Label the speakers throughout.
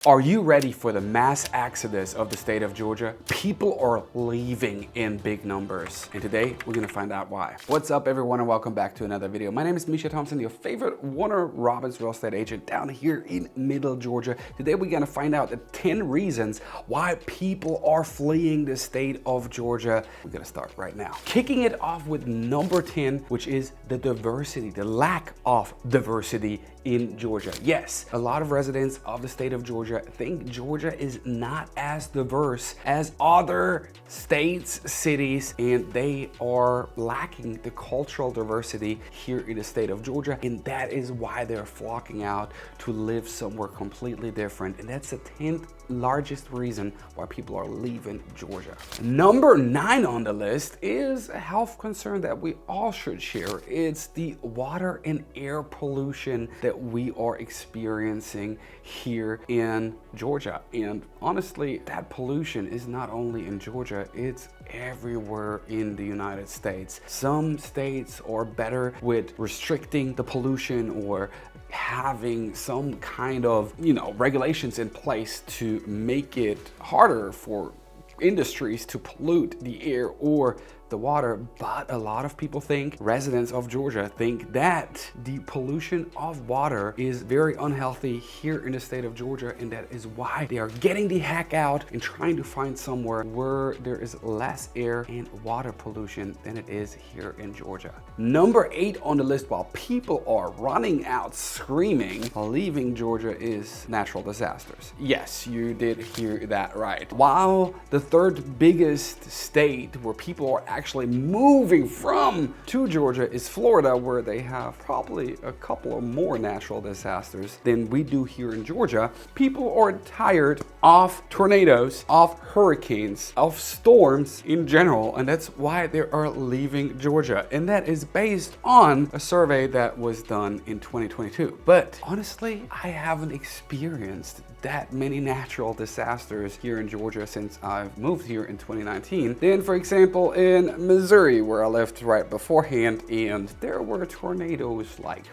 Speaker 1: Are you ready for the mass exodus of the state of Georgia? People are leaving in big numbers, and today we're gonna find out why. What's up, everyone, and welcome back to another video. My name is Mischa Thompson, your favorite Warner Robins real estate agent down here in Middle Georgia. Today we're gonna find out the 10 reasons why people are fleeing the state of Georgia. We're gonna start right now. Kicking it off with number 10, which is the diversity, the lack of diversity in Georgia. Yes, a lot of residents of the state of Georgia think Georgia is not as diverse as other states, cities, and they are lacking the cultural diversity here in the state of Georgia, and that is why they're flocking out to live somewhere completely different. And that's the 10th largest reason why people are leaving Georgia. Number 9 on the list is a health concern that we all should share. It's the water and air pollution that we are experiencing here in Georgia. And honestly, that pollution is not only in Georgia, it's everywhere in the United States. Some states are better with restricting the pollution or having some kind of, regulations in place to make it harder for industries to pollute the air or the water, but a lot of people think, residents of Georgia think, that the pollution of water is very unhealthy here in the state of Georgia, and that is why they are getting the heck out and trying to find somewhere where there is less air and water pollution than it is here in Georgia. Number 8 on the list, while people are running out screaming, leaving Georgia, is natural disasters. Yes, you did hear that right. While the third biggest state where people are actually moving from to Georgia is Florida, where they have probably a couple of more natural disasters than we do here in Georgia. People are tired of tornadoes, of hurricanes, of storms in general, and that's why they are leaving Georgia. And that is based on a survey that was done in 2022. But honestly, I haven't experienced that many natural disasters here in Georgia since I've moved here in 2019. Then, for example, in Missouri, where I lived right beforehand, and there were tornadoes like,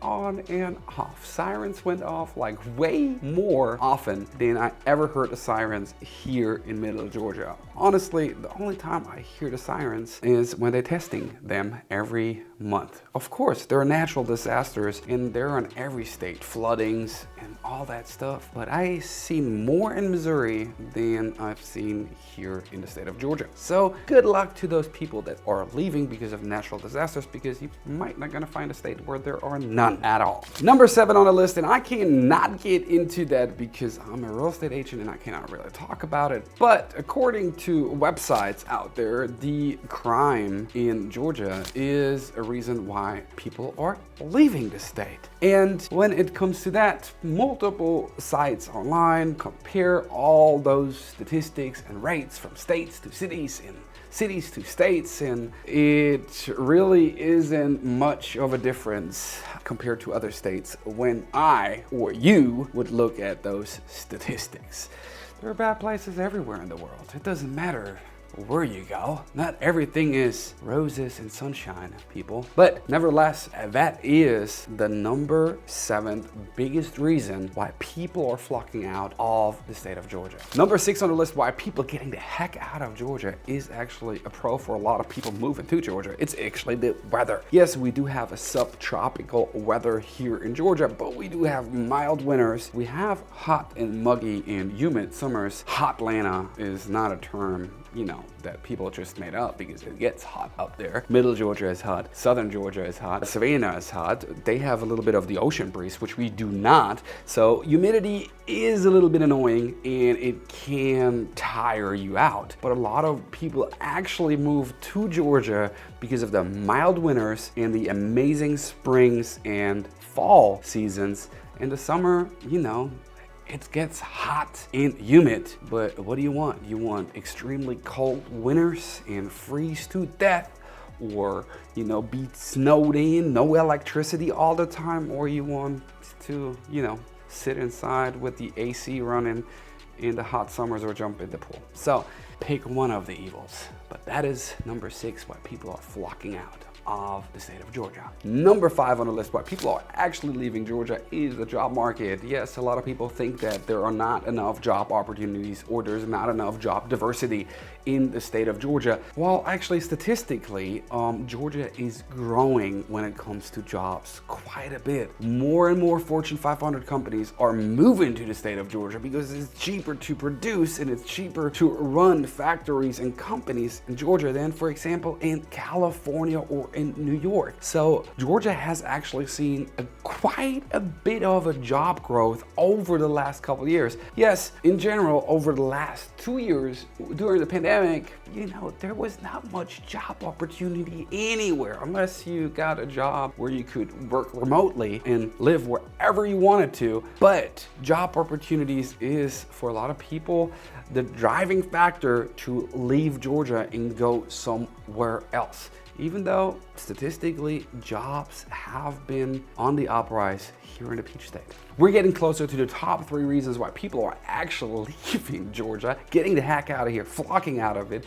Speaker 1: on and off. Sirens went off like way more often than I ever heard the sirens here in Middle Georgia. Honestly, the only time I hear the sirens is when they're testing them every month. Of course, there are natural disasters, and they're in every state, floodings and all that stuff, but I've seen more in Missouri than I've seen here in the state of Georgia. So good luck to those people that are leaving because of natural disasters, because you might not gonna find a state where there are none at all. Number 7 on the list, and I cannot get into that because I'm a real estate agent and I cannot really talk about it, but according to websites out there, the crime in Georgia is a reason why people are leaving the state. And when it comes to that, multiple sites online compare all those statistics and rates from states to cities and cities to states, and it really isn't much of a difference compared to other states when I or you would look at those statistics. There are bad places everywhere in the world. It doesn't matter where you go. Not everything is roses and sunshine, people. But nevertheless, that is the number 7th biggest reason why people are flocking out of the state of Georgia. Number 6 on the list, why people getting the heck out of Georgia, is actually a pro for a lot of people moving to Georgia. It's actually the weather. Yes, we do have a subtropical weather here in Georgia, but we do have mild winters. We have hot and muggy and humid summers. Hot Atlanta is not a term that people just made up because it gets hot up there. Middle Georgia is hot. Southern Georgia is hot. Savannah is hot. They have a little bit of the ocean breeze, which we do not. So humidity is a little bit annoying and it can tire you out. But a lot of people actually move to Georgia because of the mild winters and the amazing springs and fall seasons. In the summer, it gets hot and humid, but what do you want? You want extremely cold winters and freeze to death, or be snowed in, no electricity all the time, or you want to sit inside with the AC running in the hot summers or jump in the pool. So pick one of the evils, but that is number 6 why people are flocking out. of the state of Georgia. Number 5 on the list why people are actually leaving Georgia is the job market. Yes, a lot of people think that there are not enough job opportunities or there's not enough job diversity in the state of Georgia. Well, actually, statistically, Georgia is growing when it comes to jobs quite a bit. More and more Fortune 500 companies are moving to the state of Georgia because it's cheaper to produce and it's cheaper to run factories and companies in Georgia than, for example, in California or in New York. So Georgia has actually seen quite a bit of a job growth over the last couple of years. Yes, in general, over the last 2 years during the pandemic, there was not much job opportunity anywhere unless you got a job where you could work remotely and live wherever you wanted to. But job opportunities is, for a lot of people, the driving factor to leave Georgia and go somewhere else. Even though statistically jobs have been on the uprise here in the Peach State. We're getting closer to the top 3 reasons why people are actually leaving Georgia, getting the heck out of here, flocking out of it,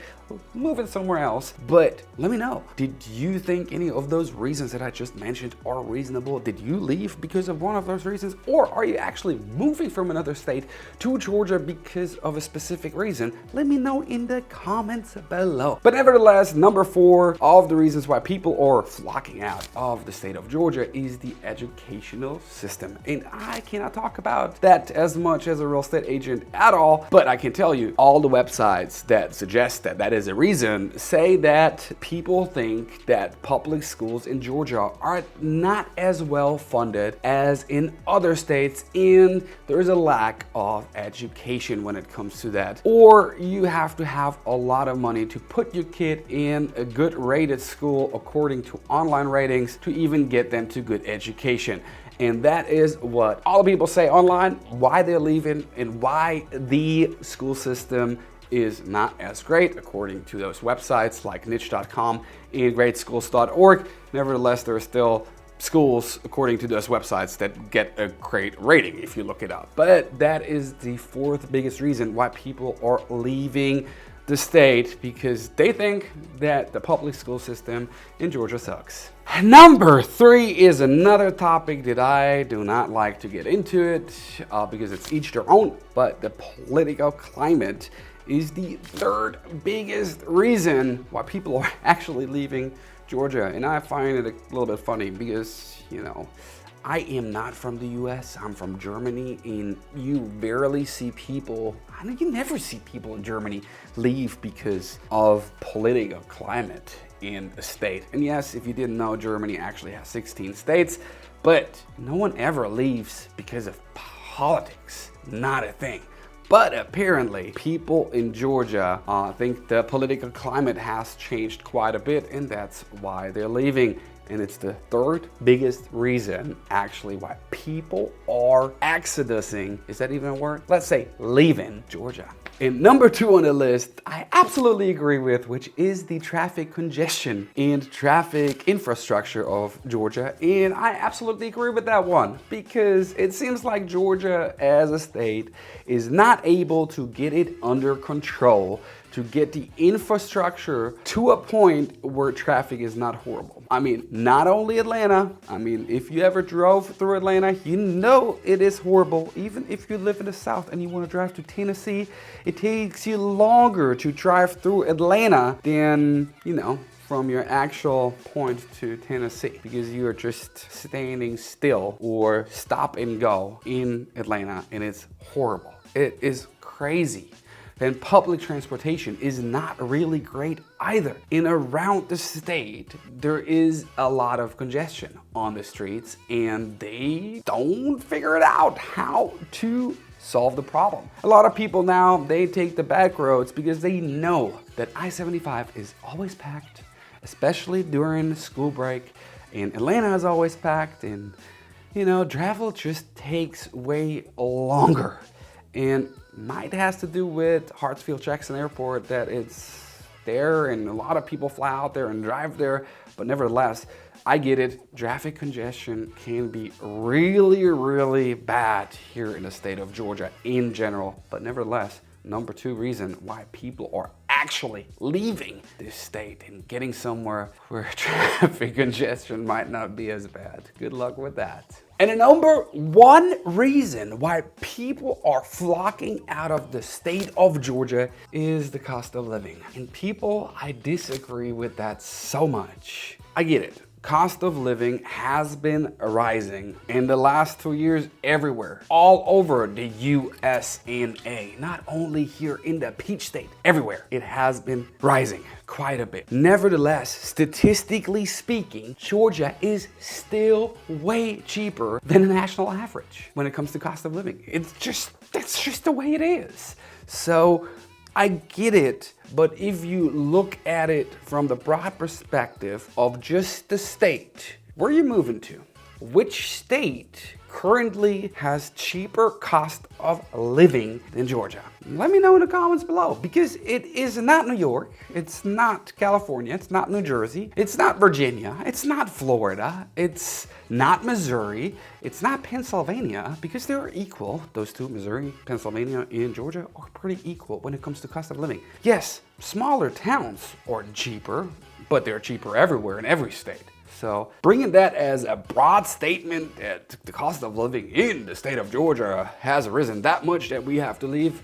Speaker 1: moving somewhere else. But let me know, did you think any of those reasons that I just mentioned are reasonable? Did you leave because of one of those reasons? Or are you actually moving from another state to Georgia because of a specific reason? Let me know in the comments below. But nevertheless, number 4 of the reasons why people are flocking out of the state of Georgia is the educational system. And I cannot talk about that as much as a real estate agent at all, but I can tell you all the websites that suggest that that is a reason say that people think that public schools in Georgia are not as well funded as in other states, and there's a lack of education when it comes to that. Or you have to have a lot of money to put your kid in a good rated school according to online ratings to even get them to good education. And that is what all the people say online, why they're leaving and why the school system is not as great according to those websites like niche.com and greatschools.org. Nevertheless, there are still schools according to those websites that get a great rating if you look it up. But that is the 4th biggest reason why people are leaving the state, because they think that the public school system in Georgia sucks. Number 3 is another topic that I do not like to get into it because it's each their own, but the political climate is the 3rd biggest reason why people are actually leaving Georgia. And I find it a little bit funny because, I am not from the US, I'm from Germany, and you barely see people, you never see people in Germany leave because of political climate in a state. And yes, if you didn't know, Germany actually has 16 states, but no one ever leaves because of politics, not a thing. But apparently, people in Georgia think the political climate has changed quite a bit, and that's why they're leaving. And it's the 3rd biggest reason actually why people are exodusing. Is that even a word? Let's say leaving Georgia. And number 2 on the list, I absolutely agree with, which is the traffic congestion and traffic infrastructure of Georgia. And I absolutely agree with that one because it seems like Georgia as a state is not able to get it under control, to get the infrastructure to a point where traffic is not horrible. Not only Atlanta. If you ever drove through Atlanta, you know it is horrible. Even if you live in the South and you want to drive to Tennessee, it takes you longer to drive through Atlanta than, from your actual point to Tennessee, because you are just standing still or stop and go in Atlanta, and it's horrible. It is crazy. Then public transportation is not really great either. And around the state, there is a lot of congestion on the streets, and they don't figure it out how to solve the problem. A lot of people now, they take the back roads because they know that I-75 is always packed, especially during school break, and Atlanta is always packed, and travel just takes way longer. And might has to do with Hartsfield-Jackson Airport, that it's there and a lot of people fly out there and drive there. But nevertheless, I get it. Traffic congestion can be really, really bad here in the state of Georgia in general. But nevertheless, number 2 reason why people are actually leaving this state and getting somewhere where traffic congestion might not be as bad. Good luck with that. And the number one reason why people are flocking out of the state of Georgia is the cost of living. And people, I disagree with that so much. I get it. Cost of living has been rising in the last 2 years everywhere, all over the USA, not only here in the Peach State, everywhere. It has been rising quite a bit. Nevertheless, statistically speaking, Georgia is still way cheaper than the national average when it comes to cost of living. That's just the way it is. So I get it, but if you look at it from the broad perspective of just the state, where are you moving to? Which state currently has cheaper cost of living than Georgia? Let me know in the comments below, because it is not New York, it's not California, it's not New Jersey, it's not Virginia, it's not Florida, it's not Missouri, it's not Pennsylvania, because they're equal. Those two, Missouri, Pennsylvania, and Georgia, are pretty equal when it comes to cost of living. Yes, smaller towns are cheaper, but they're cheaper everywhere in every state. So bringing that as a broad statement that the cost of living in the state of Georgia has risen that much that we have to leave,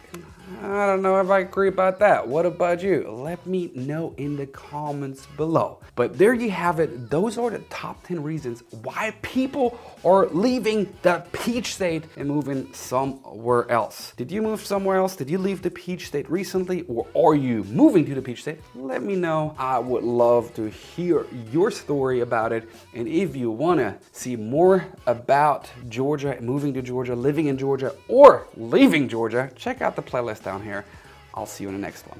Speaker 1: I don't know if I agree about that. What about you? Let me know in the comments below. But there you have it. Those are the top 10 reasons why people are leaving the Peach State and moving somewhere else. Did you move somewhere else? Did you leave the Peach State recently, or are you moving to the Peach State? Let me know. I would love to hear your story about it. And if you want to see more about Georgia, moving to Georgia, living in Georgia, or leaving Georgia, check out the playlist down here. I'll see you in the next one.